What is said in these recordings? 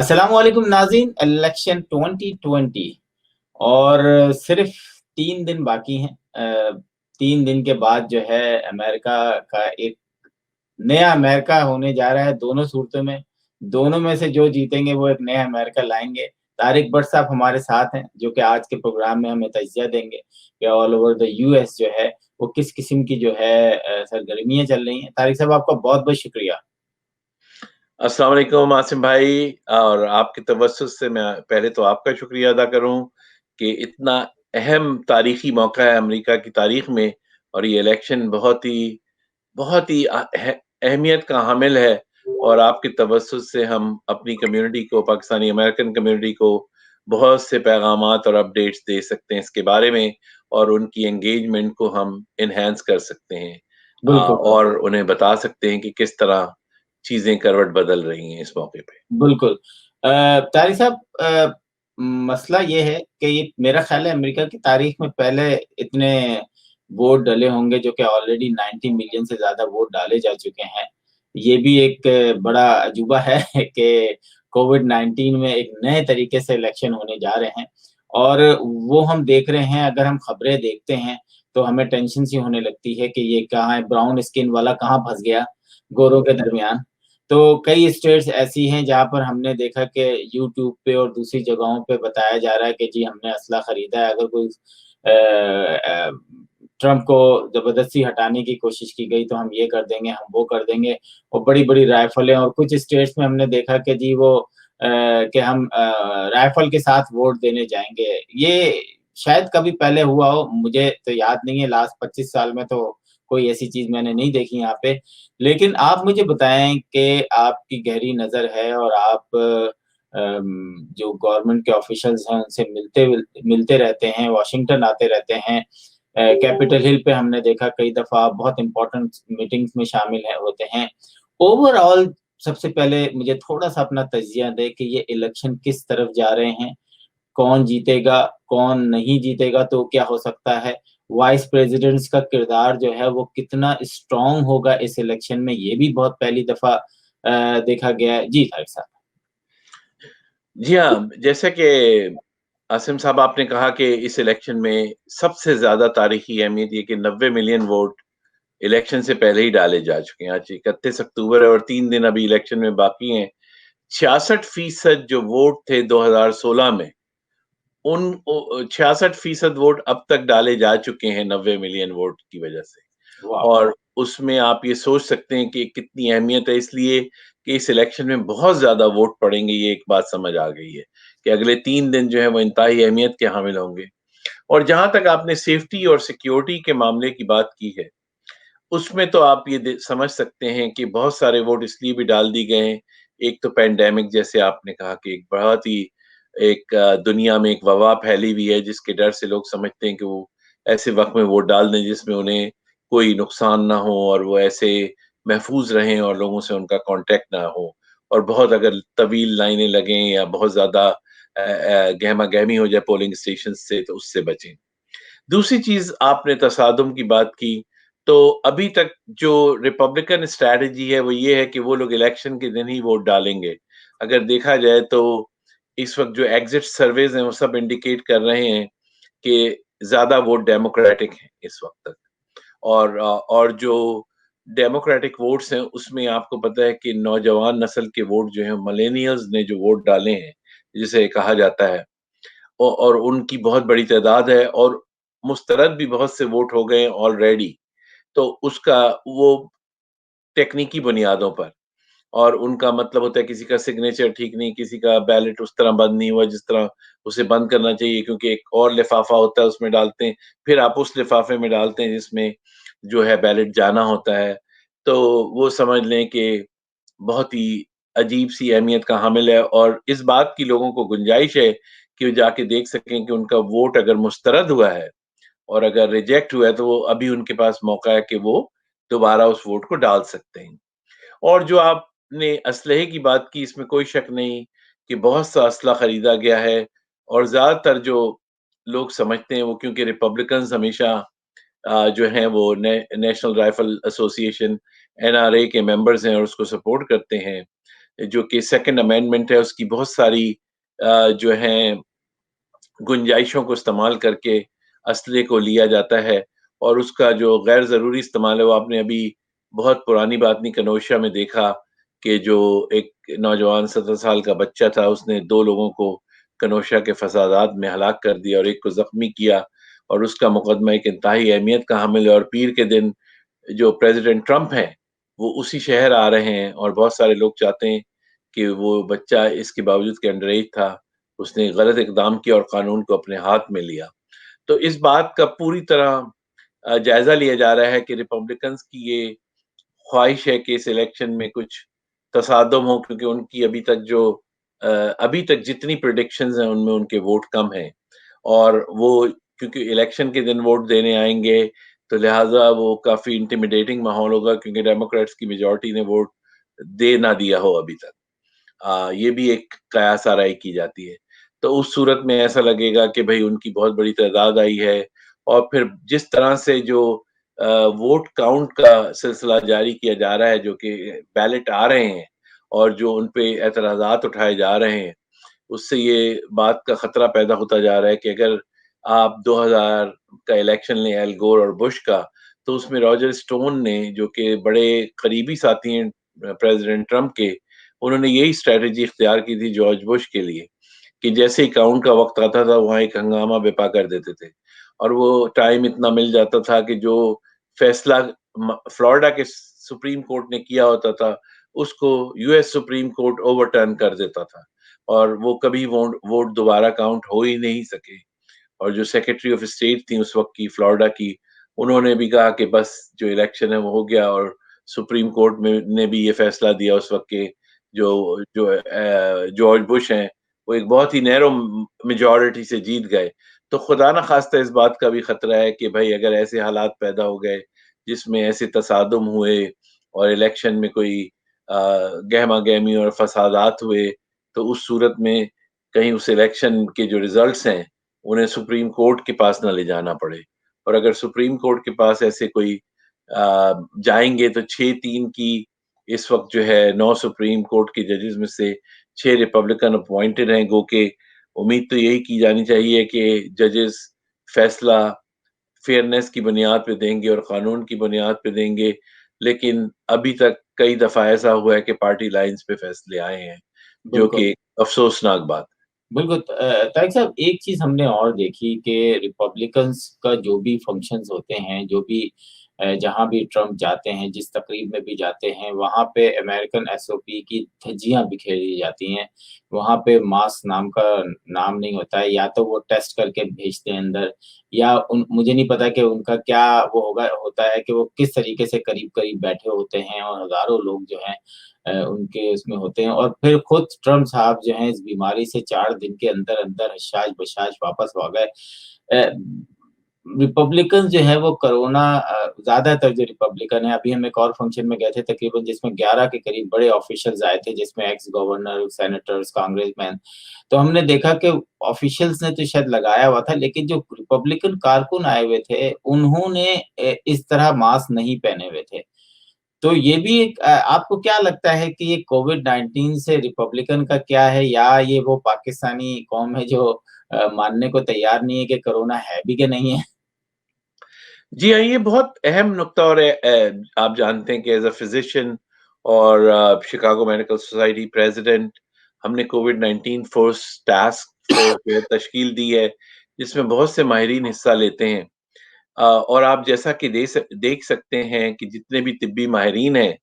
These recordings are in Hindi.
अस्सलाम वालेकुम नाज़रीन। इलेक्शन 2020 और सिर्फ 3 दिन बाकी हैं। 3 दिन के बाद जो है अमेरिका का एक नया अमेरिका होने जा रहा है दोनों सूरतों में। दोनों में से जो जीतेंगे वो एक नया अमेरिका लाएँगे। तारिक बट साहब हमारे साथ हैं, जो कि आज के प्रोग्राम में हमें तज़किया देंगे कि ऑल ओवर द यूएस जो है वो किस किस्म की जो है सरगर्मियाँ चल रही हैं। तारिक साहब आपका बहुत-बहुत शुक्रिया। अस्सलाम वालेकुम आसिम भाई। और आपके तवज्जुह से मैं पहले तो आपका शुक्रिया अदा करूं कि इतना अहम तारीखी मौका है अमेरिका की तारीख में, और ये इलेक्शन बहुत ही अहमियत का हामिल है। और आपके तवज्जुह से हम अपनी कम्युनिटी को, पाकिस्तानी अमेरिकन कम्युनिटी को बहुत से पैगामात और अपडेट्स दे सकते हैं इसके बारे में, और उनकी एंगेजमेंट को हम एनहांस कर सकते हैं। बिल्कुल, और उन्हें बता सकते हैं कि किस तरह चीज़ें करवट बदल रही हैं इस मौके पे। बिल्कुल। तारिक साहब, मसला ये है कि ये मेरा ख़्याल है अमेरिका की तारीख़ में पहले इतने वोट डले होंगे जो कि ऑलरेडी 90 मिलियन से ज़्यादा वोट डाले जा चुके हैं। ये भी एक बड़ा अजूबा है कि कोविड-19 में एक नए तरीके से इलेक्शन होने जा रहे हैं और वो हम देख रहे हैं। अगर हम खबरें देखते हैं, तो हमें टेंशन सी होने लगती है कि ये कहाँ है, ब्राउन स्किन वाला कहाँ फँस गया गोरों के दरमियान। तो कई स्टेट्स ऐसी हैं जहाँ पर हमने देखा कि यूट्यूब पे और दूसरी जगहों पे बताया जा रहा है कि जी हमने असला खरीदा है। अगर कोई ट्रम्प को ज़बरदस्ती हटाने की कोशिश की गई तो हम ये कर देंगे, हम वो कर देंगे और बड़ी-बड़ी राइफ़लें। और कुछ स्टेट्स में हमने देखा कि जी वो कि हम राइफ़ल के साथ वोट देने जाएँगे। ये शायद कभी पहले हुआ हो, मुझे तो याद नहीं है। लास्ट 25 साल में तो कोई ऐसी चीज़ मैंने नहीं देखी यहाँ पे। लेकिन आप मुझे बताएँ कि आपकी गहरी नज़र है और आप जो गवर्नमेंट के ऑफ़िशियल्स हैं, उनसे मिलते रहते हैं, वाशिंगटन आते रहते हैं। कैपिटल हिल पे हमने देखा कई दफ़ा आप बहुत इम्पोर्टेंट मीटिंग्स में शामिल होते हैं। ओवरऑल सबसे पहले मुझे थोड़ा-सा अपना तज़िया दें कि ये इलेक्शन किस तरफ जा रहे हैं? कौन जीतेगा, कौन नहीं जीतेगा तो क्या हो सकता है? वाइस प्रेज़िडेंट्स का किरदार जो है वो कितना स्ट्रॉन्ग होगा इस इलेक्शन में, ये भी बहुत पहली दफ़ा देखा गया है। जी, तारिक साहब। जी हाँ, जैसे कि आसिम साहब आपने कहा कि इस इलेक्शन में सबसे ज़्यादा तारीखी अहमियत ये कि 90 मिलियन वोट इलेक्शन से पहले ही डाले जा चुके हैं। आज 31 अक्टूबर है और 3 दिन अभी इलेक्शन में बाकी हैं। 66% जो वोट थे 2016 में, उन 66% वोट अब तक डाले जा चुके हैं 90 मिलियन वोट की वजह से। वाह! और उसमें आप ये सोच सकते हैं कि कितनी अहमियत है, इसलिए कि इस इलेक्शन में बहुत ज़्यादा वोट पड़ेंगे, ये एक बात समझ आ गई है कि अगले 3 दिन जो है वो इंतहाई अहमियत के हामिल होंगे। और जहाँ तक आपने सेफ्टी और सिक्योरिटी के मामले की बात की है, उसमें तो आप ये समझ सकते हैं कि बहुत सारे वोट इसलिए भी डाल दिए गए हैं। एक तो पैंडेमिक, जैसे आपने कहा कि एक बहुत ही दुनिया में एक वबा फैली हुई है जिसके डर से लोग समझते हैं कि वो ऐसे वक्त में वोट डाल दें जिसमें उन्हें कोई नुकसान ना हो और वो ऐसे महफूज रहें और लोगों से उनका कांटेक्ट ना हो। और बहुत अगर तवील लाइनें लगें या बहुत ज्यादा गहमा गहमी हो जाए पोलिंग स्टेशन से, तो उससे बचें। दूसरी चीज़, आपने तसादुम की बात की, तो अभी तक जो रिपब्लिकन स्ट्रैटेजी है वो ये है कि वो लोग इलेक्शन के दिन ही वोट डालेंगे। अगर देखा जाए तो इस वक़्त जो एग्ज़िट सर्वेज़ हैं वो सब इंडिकेट कर रहे हैं कि ज़्यादा वोट डेमोक्रेटिक हैं इस वक़्त तक। और जो डेमोक्रेटिक वोट्स हैं उसमें आपको पता है कि नौजवान नस्ल के वोट जो हैं, मिलेनियल्स ने जो वोट डाले हैं, जिसे कहा जाता है, और उनकी बहुत बड़ी तादाद है और मुस्तरद भी बहुत से वोट हो गए हैं ऑलरेडी। तो उसका वो टेक्निकी बुनियादों पर, और उनका मतलब होता है किसी का सिग्नेचर ठीक नहीं, किसी का बैलेट उस तरह बंद नहीं हुआ जिस तरह उसे बंद करना चाहिए, क्योंकि एक और लिफाफा होता है उसमें डालते हैं, फिर आप उस लिफाफे में डालते हैं जिसमें जो है बैलेट जाना होता है। तो वो समझ लें कि बहुत ही अजीब-सी अहमियत का हामिल है, और इस बात की लोगों को गुंजाइश है कि वो जाके देख सकें कि उनका वोट अगर मुस्तरद हुआ है और अगर रिजेक्ट हुआ है, तो वो अभी उनके पास मौका है कि वो दोबारा उस वोट को डाल सकते हैं। और जो आपने असलहे की बात की, इसमें कोई शक नहीं कि बहुत सा असला खरीदा गया है, और ज़्यादातर जो लोग समझते हैं वो, क्योंकि रिपब्लिकन्स हमेशा जो हैं वो नेशनल राइफल एसोसिएशन एनआरए के मेंबर्स हैं और उसको सपोर्ट करते हैं। जो कि सेकंड अमेंडमेंट है, उसकी बहुत सारी जो है गुंजाइशों को इस्तेमाल करके असले को लिया जाता है, और उसका जो गैर ज़रूरी इस्तेमाल है, वो आपने अभी बहुत पुरानी बात नहीं, केनोशिया में देखा कि जो एक नौजवान 17 साल का बच्चा था, उसने 2 लोगों को केनोशिया के फसादात में हलाक कर दिया और एक को ज़ख्मी किया, और उसका मुकदमा एक इंतहाई अहमियत का हामिल है। और पीर के दिन जो प्रेसिडेंट ट्रंप हैं, वो उसी शहर आ रहे हैं, और बहुत सारे लोग चाहते हैं कि वो बच्चा इसके बावजूद कि अंडर एज था, उसने गलत इक़दाम किया और कानून को अपने हाथ में लिया। तो इस बात का पूरी तरह जायज़ा लिया जा रहा है कि रिपब्लिकन्स की ये ख्वाहिश है कि इस इलेक्शन में कुछ तसादुम हो, क्योंकि उनकी अभी तक जितनी प्रेडिक्शंस हैं, उनमें उनके वोट कम हैं। और वो क्योंकि इलेक्शन के दिन वोट देने आएँगे, तो लिहाज़ा वो काफ़ी इंटिमिडेटिंग माहौल होगा, क्योंकि डेमोक्रेट्स की मेजॉरिटी ने वोट दे ना दिया हो अभी तक। ये भी एक कयास आराई की जाती है। तो उस सूरत में ऐसा लगेगा कि भई उनकी बहुत बड़ी तादाद आई है, और फिर जिस तरह से जो वोट काउंट का सिलसिला जारी किया जा रहा है, जो कि बैलेट आ रहे हैं और जो उन पे एतराज़ात उठाए जा रहे हैं, उससे ये बात का खतरा पैदा होता जा रहा है कि अगर आप 2000 का इलेक्शन लें, एल गोर और बुश का, तो उसमें रॉजर स्टोन ने, जो कि बड़े करीबी साथी हैं प्रेसिडेंट ट्रंप के, उन्होंने यही स्ट्रैटेजी इख्तियार की थी जॉर्ज बुश के लिए, कि जैसे ही काउंट का वक़्त आता था, वहाँ एक हंगामा बेपा कर देते थे। और वो टाइम इतना मिल जाता था कि जो फैसला फ्लोरिडा के सुप्रीम कोर्ट ने किया होता था, उसको यूएस सुप्रीम कोर्ट ओवरटर्न कर देता था, और वो कभी वोट वोट दोबारा काउंट हो ही नहीं सके। और जो सेक्रेटरी ऑफ स्टेट थी उस वक्त की फ्लोरिडा की, उन्होंने भी कहा कि बस जो इलेक्शन है वो हो गया, और सुप्रीम कोर्ट में ने भी ये फैसला दिया उस वक्त के जो जो जॉर्ज बुश हैं, वो एक बहुत ही नैरो मेजॉरिटी से जीत गए। तो खुदा ना खास्ता इस बात का भी खतरा है कि भाई अगर ऐसे हालात पैदा हो गए, जिसमें ऐसे तसादुम हुए और इलेक्शन में कोई गहमा-गहमी और फसादात हुए, तो उस सूरत में कहीं उस इलेक्शन के जो रिजल्ट्स हैं, उन्हें सुप्रीम कोर्ट के पास ना ले जाना पड़े। और अगर सुप्रीम कोर्ट के पास ऐसे कोई जाएँगे, तो 6-3 की इस वक़्त जो है 9 सुप्रीम कोर्ट के जजेस में से 6 रिपब्लिकन अपॉइंटेड हैं, गो के उम्मीद तो यही की जानी चाहिए कि जजेस फैसला फेयरनेस की बुनियाद पे देंगे और कानून की बुनियाद पे देंगे। लेकिन अभी तक कई दफ़ा ऐसा हुआ है कि पार्टी लाइन्स पे फैसले आए हैं, जो बिल्कुल। कि अफ़सोसनाक बात है। बिल्कुल तारिक साहब एक चीज़ हमने और देखी कि रिपब्लिकन्स का जो भी फंक्शंस होते हैं, जो भी जहाँ भी ट्रम्प जाते हैं, जिस तकरीब में भी जाते हैं, वहाँ पे अमेरिकन एसओपी की धज्जियाँ बिखेरी जाती हैं। वहाँ पे मास्क नाम का नाम नहीं होता है, या तो वो टेस्ट करके भेजते हैं अंदर, या उन मुझे नहीं पता कि उनका क्या वो होता है कि वो किस तरीके से करीब-करीब बैठे होते हैं और हज़ारों लोग जो हैं उनके उसमें होते हैं, और फिर खुद ट्रम्प साहब जो हैं इस बीमारी से 4 दिन के अंदर-अंदर हशाश-बशाश वापस हो गए। अ, रिपब्लिकन्स जो है वो कोरोना ज़्यादातर जो रिपब्लिकन है, अभी हम एक और फंक्शन में गए थे तकरीबन जिसमें 11 के करीब बड़े ऑफिशियल्स आए थे, जिसमें एक्स गवर्नर, सेनेटर्स, कांग्रेसमैन। तो हमने देखा कि ऑफिशियल्स ने तो शायद लगाया हुआ था, लेकिन जो रिपब्लिकन कारकुन आए हुए थे, उन्होंने इस तरह मास्क नहीं पहने हुए थे। तो ये भी एक आपको क्या लगता है कि ये कोविड-19 से रिपब्लिकन का क्या है, या ये वो पाकिस्तानी कौम है जो मानने को तैयार नहीं है कि कोरोना है भी कि नहीं है? जी हाँ, ये बहुत अहम नुक्ता, और आप जानते हैं कि एज़ अ फिज़िशियन और शिकागो मेडिकल सोसाइटी प्रेज़िडेंट, हमने कोविड-19 फ़ोर्स टास्क फ़ोर्स जो है तश्कील दी है, जिसमें बहुत से माहिरीन हिस्सा लेते हैं। और आप जैसा कि देख सकते हैं कि जितने भी तिब्बी माहिरीन हैं,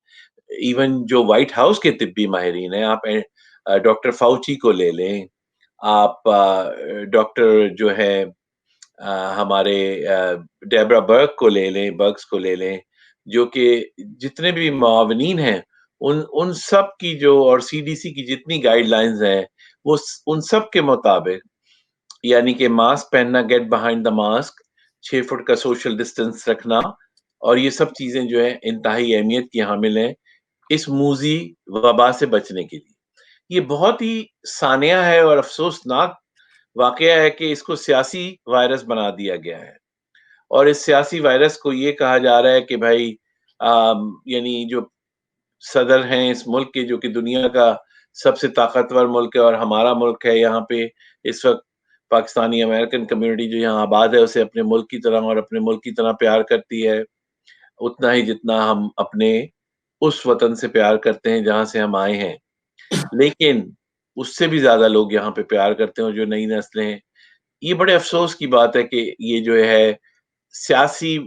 इवन जो व्हाइट हाउस के तिब्बी माहिरीन हैं, आप डॉक्टर फाउची को ले लें, आप डॉक्टर जो है हमारे डेबरा बर्ग्स को ले लें, जो कि जितने भी मुआवनीन हैं, उन सब की जो, और सीडीसी की जितनी गाइडलाइंस हैं, उन सब के मुताबिक, यानी कि मास्क पहनना, get behind the mask, 6 foot का सोशल डिस्टेंस रखना, और ये सब चीज़ें जो हैं इंतहाई अहमियत की हामिल हैं, इस मूज़ी वबा से बचने के लिए। ये बहुत ही सानिया है और अफ़सोसनाक वाक़या है कि इसको सियासी वायरस बना दिया गया है। और इस सियासी वायरस को ये कहा जा रहा है कि भाई यानी जो सदर हैं इस मुल्क के, जो कि दुनिया का सबसे ताकतवर मुल्क है और हमारा मुल्क है। यहाँ पे इस वक़्त पाकिस्तानी अमेरिकन कम्युनिटी जो यहाँ आबाद है, उसे अपने मुल्क की तरह और अपने मुल्क की तरह प्यार करती है, उतना ही जितना हम अपने उस वतन से प्यार करते हैं जहाँ से हम आए हैं। लेकिन उससे भी ज़्यादा लोग यहाँ पे प्यार करते हैं और जो नई नस्लें हैं, ये बड़े अफ़सोस की बात है कि ये जो है सियासी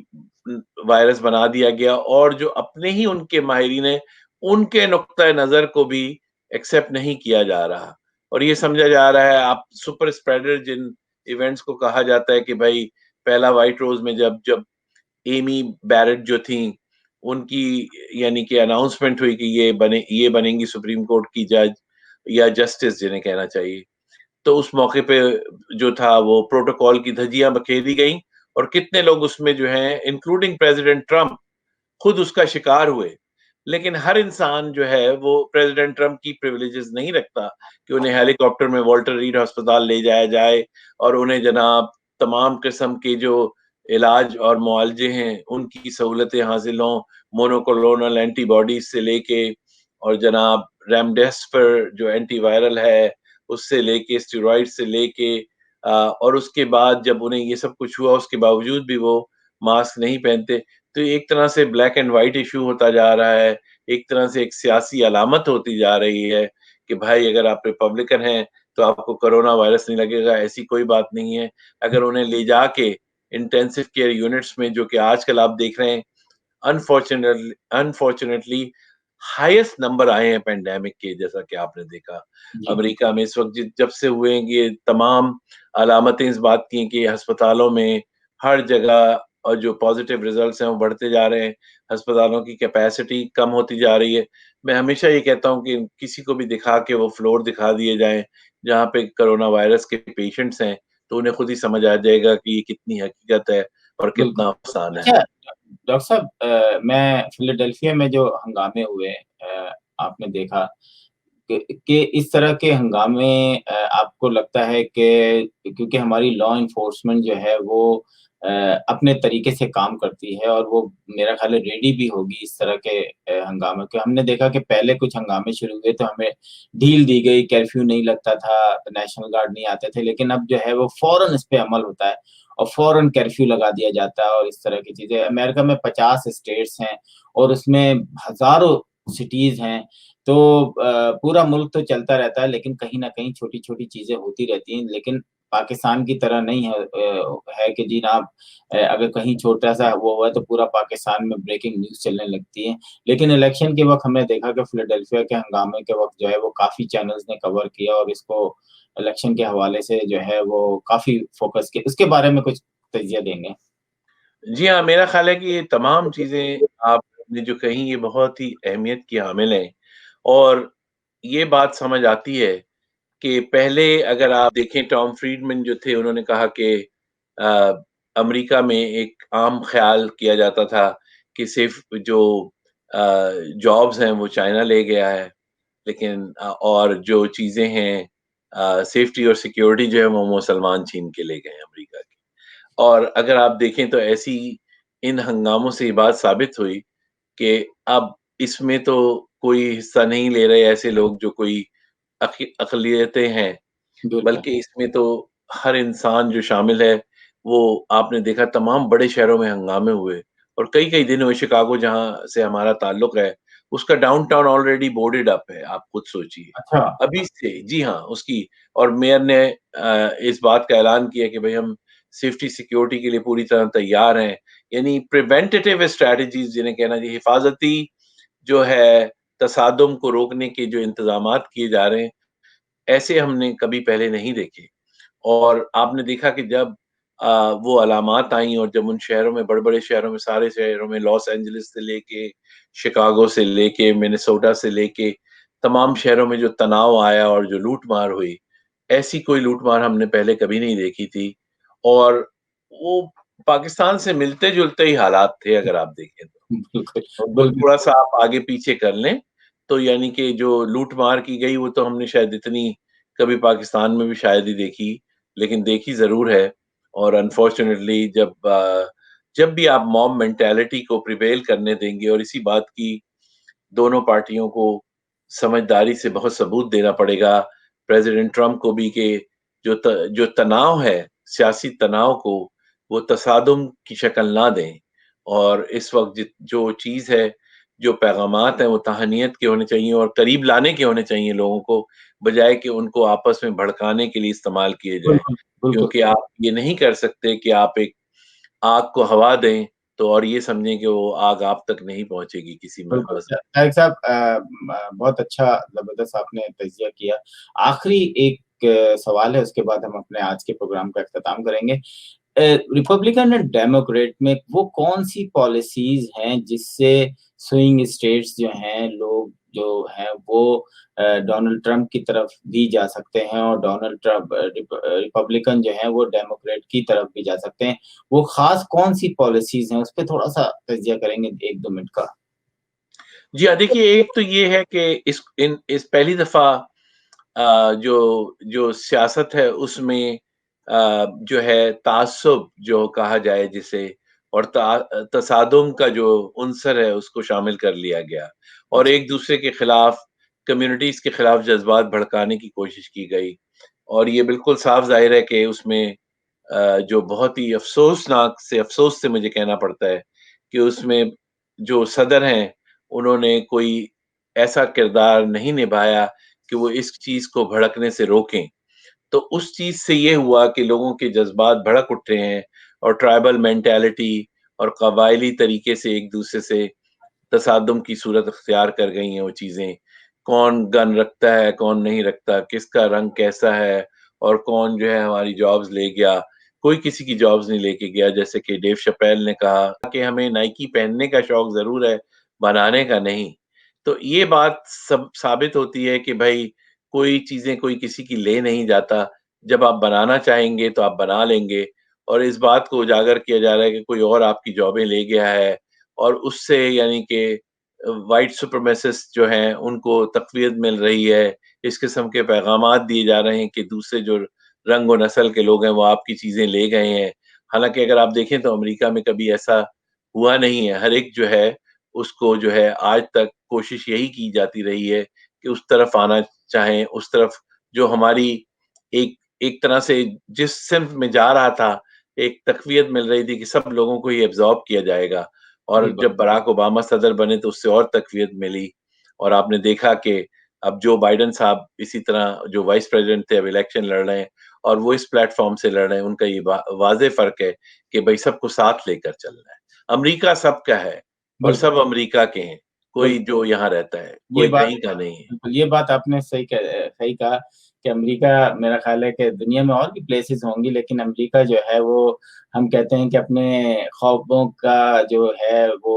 वायरस बना दिया गया और जो अपने ही उनके माहिरीन हैं, उनके नुक्ता नज़र को भी एक्सेप्ट नहीं किया जा रहा। और ये समझा जा रहा है आप सुपर स्प्रेडर जिन इवेंट्स को कहा जाता है कि भाई पहला व्हाइट रोज़ में जब जब एमी बैरेट जो थीं, उनकी यानी कि अनाउंसमेंट हुई कि ये बनेंगी सुप्रीम कोर्ट की जज या जस्टिस जिन्हें कहना चाहिए। तो उस मौके पे जो था वो प्रोटोकॉल की धज्जियाँ बखेरी गईं और कितने लोग उसमें जो हैं इंक्लूडिंग प्रेसिडेंट ट्रम्प खुद उसका शिकार हुए। लेकिन हर इंसान जो है वो प्रेसिडेंट ट्रम्प की प्रिविलेजेस नहीं रखता कि उन्हें हेलीकॉप्टर में वॉल्टर रीड अस्पताल ले जाया जाए और उन्हें जनाब तमाम किस्म के जो इलाज और मुआलजे हैं, उनकी सहूलतें हासिल हों, मोनोक्लोनल एंटीबॉडीज़ से लेके और जनाब रेमडेसिविर जो एंटीवायरल है, उससे लेके स्टेरॉइड से लेके और उसके बाद जब उन्हें ये सब कुछ हुआ, उसके बावजूद भी वो मास्क नहीं पहनते। तो एक तरह से ब्लैक एंड व्हाइट इश्यू होता जा रहा है, एक तरह से एक सियासी अलामत होती जा रही है कि भाई अगर आप रिपब्लिकन हैं, तो आपको कोरोना वायरस नहीं लगेगा, ऐसी कोई बात नहीं है। अगर उन्हें ले जाके इंटेंसिव केयर यूनिट्स में जो कि आजकल आप देख रहे हैं अनफॉर्चुनेटली हाईएस्ट नंबर आए हैं पैंडेमिक के जैसा कि आपने देखा। जी, अमेरिका में इस वक़्त जब से हुए हैं ये तमाम अलामतें इस बात की हैं कि अस्पतालों में हर जगह और जो पॉज़िटिव रिज़ल्ट्स हैं वो बढ़ते जा रहे हैं, अस्पतालों की कैपेसिटी कम होती जा रही है। मैं हमेशा ये कहता हूँ कि किसी को भी दिखा के वो फ्लोर दिखा दिए जाएँ, जहाँ पे कोरोना वायरस के पेशेंट्स हैं, तो उन्हें खुद ही समझ आ जाएगा कि ये कितनी हकीकत है और बिल्कुल। कितना अफ़साना है। अच्छा, डॉक्टर साहब, मैं फिलाडेल्फिया में जो हंगामे हुए, आपने देखा कि इस तरह के हंगामे, आपको लगता है कि क्योंकि हमारी लॉ एनफोर्समेंट जो है वो अ, अपने तरीके से काम करती है और वो मेरा ख़्याल है रेडी भी होगी इस तरह के हंगामे के। हमने देखा कि पहले कुछ हंगामे शुरू हुए तो हमें ढील दी गई, कर्फ्यू नहीं लगता था, नेशनल गार्ड नहीं आते थे, लेकिन अब जो है वो फ़ौरन इस पे अमल होता है और फ़ौरन कर्फ्यू लगा दिया जाता है और इस तरह की चीज़ें। अमेरिका में 50 स्टेट्स हैं और उसमें हज़ारों सिटीज़ हैं। तो पूरा मुल्क तो चलता रहता है, लेकिन कहीं न कहीं छोटी-छोटी चीज़ें होती रहती हैं, लेकिन पाकिस्तान की तरह नहीं है, है कि जी जनाब, अगर कहीं छोटा-सा वो हुआ तो पूरा पाकिस्तान में ब्रेकिंग न्यूज़ चलने लगती है। लेकिन इलेक्शन के वक़्त हमने देखा कि फिलाडेल्फिया के हंगामे के वक़्त जो है वो काफ़ी चैनल्स ने कवर किया और इसको इलेक्शन के हवाले से जो है वो काफ़ी फ़ोकस किया। उसके बारे में कुछ तज़िया देंगे? जी हाँ, मेरा ख़्याल है कि ये तमाम चीज़ें आपने जो कही ये बहुत ही अहमियत की हामिल हैं और ये बात समझ आती है कि पहले अगर आप देखें टॉम फ्रीडमैन जो थे उन्होंने कहा कि अ, अमेरिका में एक आम ख़्याल किया जाता था कि सिर्फ़ जो जॉब्स हैं वो चाइना ले गया है, लेकिन और जो चीज़ें हैं सेफ्टी और सिक्योरिटी जो है वो मुसलमान छीन के ले गए हैं अमेरिका के। और अगर आप देखें तो ऐसी इन हंगामों से ये बात साबित हुई कि अब इसमें तो कोई हिस्सा नहीं ले रहे ऐसे लोग जो कोई अक़लियतें हैं, बिल्कुल। बल्कि इसमें तो हर इंसान जो शामिल है, वो आपने देखा तमाम बड़े शहरों में हंगामे हुए और कई-कई दिन हुए शिकागो जहाँ से हमारा ताल्लुक है, उसका डाउनटाउन ऑलरेडी बोर्डेड अप है, आप खुद सोचिए। अच्छा, अभी से जी हाँ, उसकी और मेयर ने इस बात का ऐलान किया कि भई हम सेफ्टी सिक्योरिटी के लिए पूरी तरह तैयार हैं। यानी प्रिवेंटिव स्ट्रैटेजीज़ जिन्हें कहना चाहिए हिफाज़ती जो है तसादुम को रोकने के जो इंतज़ामात किए जा रहे हैं, ऐसे हमने कभी पहले नहीं देखे। और आपने देखा कि जब वो अलामात आईं और जब उन शहरों में बड़े-बड़े शहरों में सारे शहरों में लॉस एंजेलिस से लेके, शिकागो से लेके, मिनेसोटा से लेके, तमाम शहरों में जो तनाव आया और जो लूट-मार हुई, ऐसी कोई लूट-मार हमने पहले कभी नहीं देखी थी। और वो पाकिस्तान से मिलते-जुलते ही हालात थे अगर आप देखें तो। बिल्कुल, वो बिल्कुल। थोड़ा-सा आप आगे-पीछे कर लें, तो यानी कि जो लूट-मार की गई, वो तो हमने शायद इतनी कभी पाकिस्तान में भी शायद ही देखी, लेकिन देखी ज़रूर है। और अनफॉर्च्युनेटली जब भी आप मॉब मेंटालिटी को प्रिवेल करने देंगे और इसी बात की दोनों पार्टियों को समझदारी से बहुत सबूत देना पड़ेगा प्रेसिडेंट ट्रंप को भी कि जो तनाव है, सियासी तनाव को वो तसादुम की शक्ल ना दें। और इस वक़्त जो चीज़ है, जो पैगामात हैं वो तहनीत के होने चाहिए और करीब लाने के होने चाहिए लोगों को, बजाए कि उनको आपस में भड़काने के लिए इस्तेमाल किए जाएँ। बिल्कुल, बिल्कुल। क्योंकि आप ये नहीं कर सकते कि आप एक आग को हवा दें, तो और ये समझें कि वो आग आप तक नहीं पहुँचेगी किसी म बिल्कुल, मज़हब। तारिक साहब बहुत अच्छा ज़बरदस्त आपने तज़िया किया। आखिरी एक सवाल है, उसके बाद हम अपने आज के प्रोग्राम का इख्तिताम करेंगे। रिपब्लिकन एंड डेमोक्रेट में वो कौन-सी पॉलिसीज़ हैं जिससे स्विंग स्टेट्स जो हैं, लोग जो हैं वो डोनाल्ड ट्रंप की तरफ भी जा सकते हैं और डोनाल्ड ट्रंप रिपब्लिकन जो हैं वो डेमोक्रेट की तरफ भी जा सकते हैं। वो ख़ास कौन-सी पॉलिसीज़ हैं, उसपे थोड़ा-सा तज़िया करेंगे 1-2 मिनट का? जी हाँ, देखिए एक तो ये है कि इस पहली दफ़ा जो जो सियासत है उसमें जो है ताज्जुब जो कहा जाए जिसे और तसादुम का जो उन्सर है उसको शामिल कर लिया गया और अच्छा, एक-दूसरे के खिलाफ कम्युनिटीज़ के खिलाफ जज़्बात भड़काने की कोशिश की गई। और ये बिल्कुल साफ ज़ाहिर है कि उसमें जो बहुत ही अफ़सोस से मुझे कहना पड़ता है कि उसमें जो सदर हैं, उन्होंने कोई ऐसा किरदार नहीं निभाया कि वो इस चीज़ को भड़कने से रोकें। तो उस चीज़ से ये हुआ कि लोगों के जज़्बात भड़क उठे हैं और ट्राइबल मेंटालिटी और कबायली तरीके से एक-दूसरे से तसादुम की सूरत अख्तियार कर गई हैं वो चीज़ें। कौन गन रखता है, कौन नहीं रखता, किसका रंग कैसा है और कौन जो है हमारी जॉब्स ले गया। कोई किसी की जॉब्स नहीं लेके गया, जैसे कि डेव chappelle ने कहा कि हमें नाइकी पहनने का शौक ज़रूर है, बनाने का नहीं। तो ये बात सब साबित होती है कि भई कोई चीज़ें कोई किसी की ले नहीं जाता। जब आप बनाना चाहेंगे तो आप बना लेंगे और इस बात को उजागर किया जा रहा है कि कोई और आपकी जॉबें ले गया है और उससे यानी कि व्हाइट सुप्रीमेसिस्ट जो हैं, उनको तक़वियत मिल रही है। इस किस्म के पैगामात दिए जा रहे हैं कि दूसरे जो रंग और नस्ल के लोग हैं, वो आपकी चीज़ें ले गए हैं। हालाँकि अगर आप देखें तो अमेरिका में कभी ऐसा हुआ नहीं है। हर एक जो है, उसको जो है आज तक कोशिश यही की जाती रही है कि उस तरफ आना चाहें, उस तरफ जो हमारी एक एक तरह से जिस सिम्त में जा रहा था, एक तक़वियत मिल रही थी कि सब लोगों को ही एब्ज़ॉर्ब किया जाएगा। और बिल्कुल। जब बराक ओबामा सदर बने तो उससे और तक़वियत मिली और आपने देखा कि अब जो बाइडेन साहब इसी तरह जो वाइस प्रेज़िडेंट थे अब इलेक्शन लड़ रहे हैं और वो इस प्लेटफ़ॉर्म से लड़ रहे हैं। उनका ये वाज़ेह फ़र्क है कि भई सबको साथ लेकर चलना है। अमेरिका सबका है और बिल्कुल, सब अमेरिका के हैं, कोई बिल्कुल। जो यहाँ रहता है, ये कोई बात कहीं का नहीं है। बिल्कुल, ये बात आपने सही कहा कि अमेरिका मेरा ख़्याल है कि दुनिया में और भी प्लेसेस होंगी, लेकिन अमेरिका जो है वो हम कहते हैं कि अपने ख्वाबों का जो है वो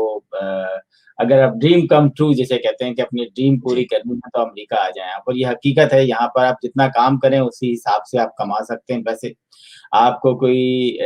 अगर आप ड्रीम कम ट्रू जिसे कहते हैं कि अपनी ड्रीम पूरी जी, करनी है तो अमेरिका आ जाएँ आप और ये हकीकत है, यहाँ पर आप जितना काम करें उसी हिसाब से आप कमा सकते हैं पैसे। आपको कोई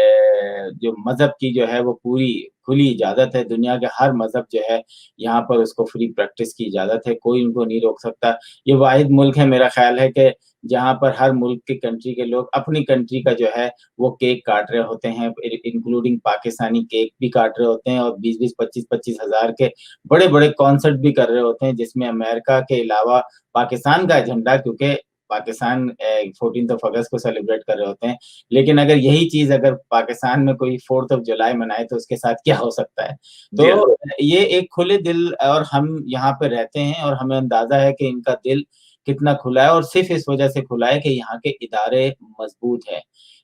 जो मज़हब की जो है वो पूरी खुली इजाज़त है, दुनिया के हर मज़हब जो है यहाँ पर उसको फ्री प्रैक्टिस की इजाज़त है, कोई उनको नहीं रोक सकता। ये वाहिद मुल्क है मेरा ख़्याल है कि जहाँ पर हर मुल्क की कंट्री के लोग अपनी कंट्री का जो है वो केक काट रहे होते हैं, इंक्लूडिंग पाकिस्तानी केक भी काट रहे होते हैं और 20-20, 25-25 हज़ार के बड़े-बड़े कॉन्सर्ट भी कर रहे होते हैं, जिसमें अमेरिका के अलावा पाकिस्तान का झंडा क्योंकि पाकिस्तान 14th ऑफ अगस्त को सेलिब्रेट कर रहे होते हैं। लेकिन अगर यही चीज़ अगर पाकिस्तान में कोई 4th ऑफ जुलाई मनाए तो उसके साथ क्या हो सकता है? जी हाँ। तो ये एक खुले दिल और हम यहाँ पे रहते हैं और हमें अंदाज़ा है कि इनका दिल कितना खुला है और सिर्फ़ इस वज़ह से खुला है कि यहाँ के इदारे मज़बूत हैं।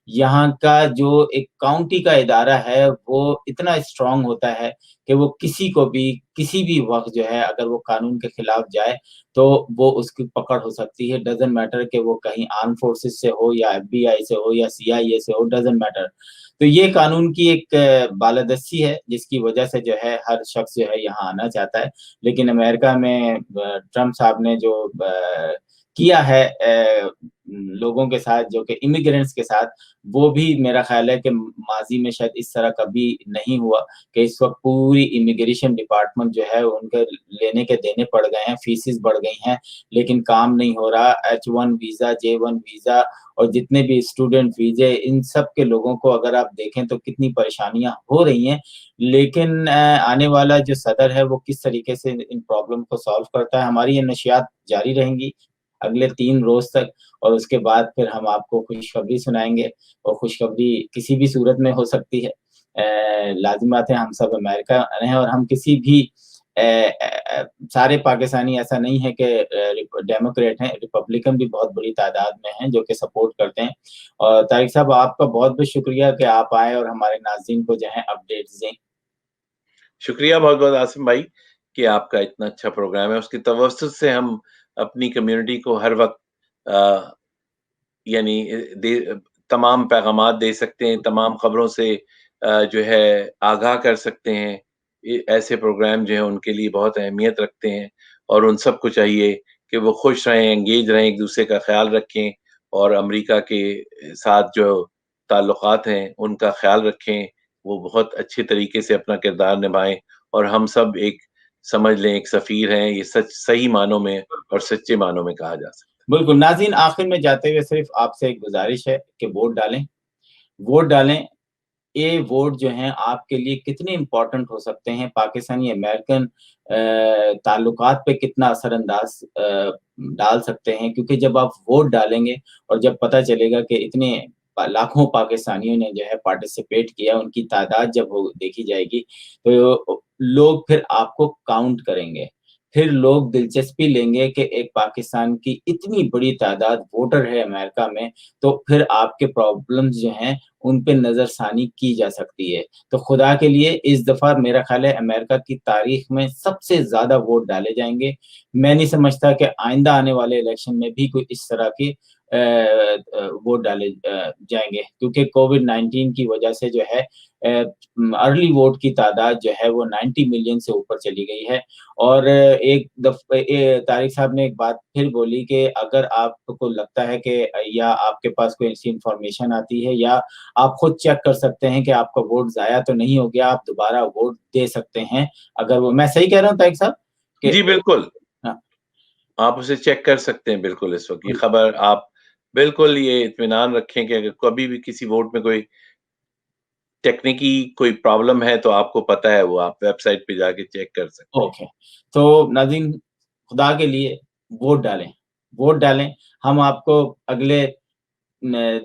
यहाँ का जो एक काउंटी का इदारा है, वो इतना स्ट्रॉन्ग होता है कि वो किसी को भी, किसी भी वक़्त जो है अगर वो कानून के खिलाफ जाए, तो वो उसकी पकड़ हो सकती है। डज़न्ट मैटर कि वो कहीं आर्म्ड फोर्सेस से हो या एफबीआई से हो या सीआईए से हो, डज़न्ट मैटर। तो ये कानून की एक बालादस्ती है, जिसकी वजह से जो है हर शख्स जो है यहाँ आना चाहता है। लेकिन अमेरिका में ट्रम्प साहब ने जो किया है लोगों के साथ जो कि इमिग्रेंट्स के साथ, वो भी मेरा ख़्याल है कि माज़ी में शायद इस तरह कभी नहीं हुआ कि इस वक़्त पूरी इमिग्रेशन डिपार्टमेंट जो है उनके लेने के देने पड़ गए हैं, फ़ीसेस बढ़ गई हैं, लेकिन काम नहीं हो रहा। H1 वीज़ा, J1 वीज़ा और जितने भी स्टूडेंट वीज़े, इन सब के लोगों को अगर आप देखें तो कितनी परेशानियाँ हो रही हैं। लेकिन आने वाला जो सदर है वो किस तरीके से इन प्रॉब्लम को सॉल्व करता है, हमारी ये नशियात जारी रहेंगी अगले 3 रोज़ तक और उसके बाद फिर हम आपको खुशखबरी सुनाएँगे और खुशखबरी किसी भी सूरत में हो सकती है। लाज़िम बात है हम सब अमेरिका हैं और हम किसी भी सारे पाकिस्तानी ऐसा नहीं है कि डेमोक्रेट हैं, रिपब्लिकन भी बहुत बड़ी तादाद में हैं जो कि सपोर्ट करते हैं। और तारिक साहब आपका बहुत-बहुत शुक्रिया कि आप आए और हमारे नाज़रीन को जो है अपडेट्स दें। शुक्रिया बहुत-बहुत आसिम भाई कि आपका इतना अच्छा प्रोग्राम है। उसकी तवज्जुह से हम अपनी कम्युनिटी को हर वक़्त अ, यानी दे तमाम पैगामात दे सकते हैं, तमाम खबरों से जो है आगाह कर सकते हैं। ऐसे प्रोग्राम जो हैं उनके लिए बहुत अहमियत रखते हैं और उन सबको चाहिए कि वो खुश रहें, एंगेज रहें, एक-दूसरे का ख़्याल रखें और अमेरिका के साथ जो ताल्लुकात हैं, उनका ख़्याल रखें। वो बहुत अच्छे तरीके से अपना किरदार निभाएँ और हम सब एक समझ लें एक सफ़ीर हैं, ये सच सही मानों में और सच्चे मानों में कहा जा सकता है। बिल्कुल, नाज़रीन आखिर में जाते हुए सिर्फ़ आपसे एक गुज़ारिश है कि वोट डालें। वोट डालें, ये वोट जो हैं आपके लिए कितने इम्पोर्टेंट हो सकते हैं, पाकिस्तानी अमेरिकन ताल्लुकात पे कितना असर-अंदाज़ डाल सकते हैं क्योंकि जब आप वोट डालेंगे और जब पता चलेगा कि इतने लाखों पाकिस्तानियों ने जो है पार्टिसिपेट किया, उनकी तादाद जब वो देखी जाएगी, तो लोग फिर आपको काउंट करेंगे। फिर लोग दिलचस्पी लेंगे कि एक पाकिस्तान की इतनी बड़ी तादाद वोटर है अमेरिका में, तो फिर आपके प्रॉब्लम्स जो हैं उन पे नज़रसानी की जा सकती है। तो खुदा के लिए इस दफ़ा मेरा ख़्याल है अमेरिका की तारीख़ में सबसे ज़्यादा वोट डाले जाएँगे। मैं नहीं समझता कि आइंदा आने वाले इलेक्शन में भी कोई इस तरह के वोट डाले जाएँगे क्योंकि कोविड-19 की वजह से जो है अर्ली वोट की तादाद जो है वो 90 मिलियन से ऊपर चली गई है और तारिक साहब ने एक बात फिर बोली कि अगर आपको लगता है कि या आपके पास कोई ऐसी इन्फॉर्मेशन आती है या आप खुद चेक कर सकते हैं कि आपका वोट ज़ाया तो नहीं हो गया, आप दोबारा वोट दे सकते हैं। अगर वो मैं सही कह रहा हूँ तारिक साहब? कि जी, बिल्कुल। हाँ, आप उसे चेक कर सकते हैं बिल्कुल इस वक़्त। ये बिल खबर आप बिल्कुल ये इत्मीनान रखें कि अगर कभी भी किसी वोट में कोई टेक्निकी कोई प्रॉब्लम है तो आपको पता है वो आप वेबसाइट पे जाके चेक कर सकते हैं। ओके। तो नाज़रीन खुदा के लिए वोट डालें, वोट डालें। हम आपको अगले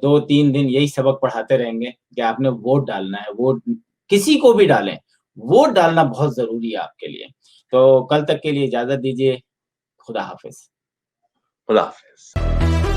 2-3 दिन यही सबक पढ़ाते रहेंगे कि आपने वोट डालना है, वोट किसी को भी डालें, वोट डालना बहुत ज़रूरी है आपके लिए। तो कल तक के लिए इजाज़त दीजिए, खुदा हाफ़िज़। खुदा हाफ़िज़।